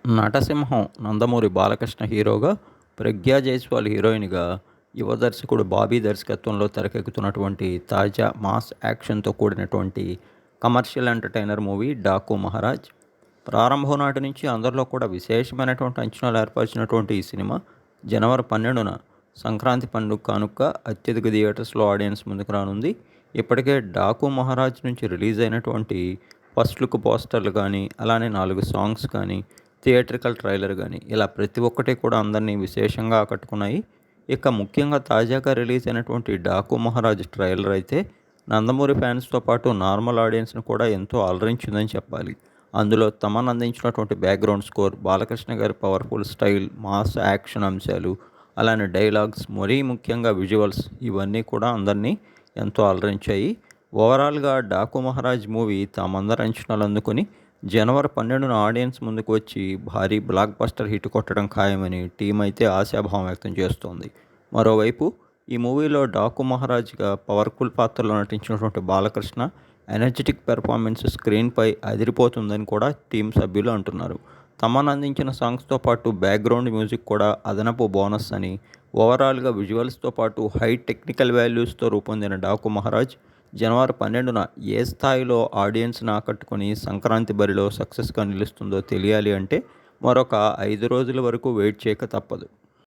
నటసింహం నందమూరి బాలకృష్ణ హీరోగా, ప్రగ్యా జైస్వాల్ హీరోయిన్‌గా యువ దర్శకుడు బాబీ దర్శకత్వంలో తెరకెక్కుతున్నటువంటి తాజా మాస్ యాక్షన్‌తో కూడినటువంటి commercial entertainer movie 'Daaku Maharaj'. ప్రారంభం నాటి నుంచి అందరిలో కూడా విశేషమైనటువంటి అంచనాలు ఏర్పరిచినటువంటి ఈ సినిమా జనవరి 12న సంక్రాంతి పండుగ కానుక అత్యధిక థియేటర్స్‌లో ఆడియన్స్ ముందుకు రానుంది. ఇప్పటికే 'డాకు మహారాజ్' నుంచి రిలీజ్ అయినటువంటి ఫస్ట్ లుక్ పోస్టర్లు కానీ, అలానే 4 సాంగ్స్ కానీ, థియేట్రికల్ ట్రైలర్ గానీ, ఇలా ప్రతి ఒక్కటి కూడా అందరినీ విశేషంగా ఆకట్టుకున్నాయి. ఇక ముఖ్యంగా తాజాగా రిలీజ్ అయినటువంటి 'డాకు మహారాజ్' ట్రైలర్ అయితే నందమూరి ఫ్యాన్స్‌తో పాటు నార్మల్ ఆడియన్స్‌ని కూడా ఎంతో అలరించిందని చెప్పాలి. అందులో తమన్ అందించినటువంటి బ్యాక్‌గ్రౌండ్ స్కోర్, బాలకృష్ణ గారి పవర్‌ఫుల్ స్టైల్, మాస్ యాక్షన్ అంశాలు, అలానే డైలాగ్స్, మరీ ముఖ్యంగా విజువల్స్ ఇవన్నీ కూడా అందరినీ ఎంతో అలరించాయి. ఓవరాల్‌గా 'డాకు మహారాజ్' మూవీ తామందరి అంచనాలు అందుకొని జనవరి 12న ఆడియన్స్ ముందుకు వచ్చి భారీ బ్లాక్ బస్టర్ హిట్ కొట్టడం ఖాయమని టీం అయితే ఆశాభావం వ్యక్తం చేస్తోంది. మరోవైపు ఈ మూవీలో 'డాకు మహారాజ్'గా పవర్ఫుల్ పాత్రలో నటించినటువంటి బాలకృష్ణ ఎనర్జెటిక్ పెర్ఫార్మెన్స్ స్క్రీన్పై అదిరిపోతుందని కూడా టీం సభ్యులు అంటున్నారు. తమన్ అందించిన సాంగ్స్తో పాటు బ్యాక్గ్రౌండ్ మ్యూజిక్ కూడా అదనపు బోనస్ అని, ఓవరాల్గా విజువల్స్తో పాటు హై టెక్నికల్ వాల్యూస్తో రూపొందిన 'డాకు మహారాజ్' జనవరి 12న ఏ స్థాయిలో ఆడియన్స్‌ని ఆకట్టుకొని సంక్రాంతి బరిలో సక్సెస్‌గా నిలుస్తుందో తెలియాలి అంటే మరొక 5 రోజుల వరకు వెయిట్ చేయక తప్పదు.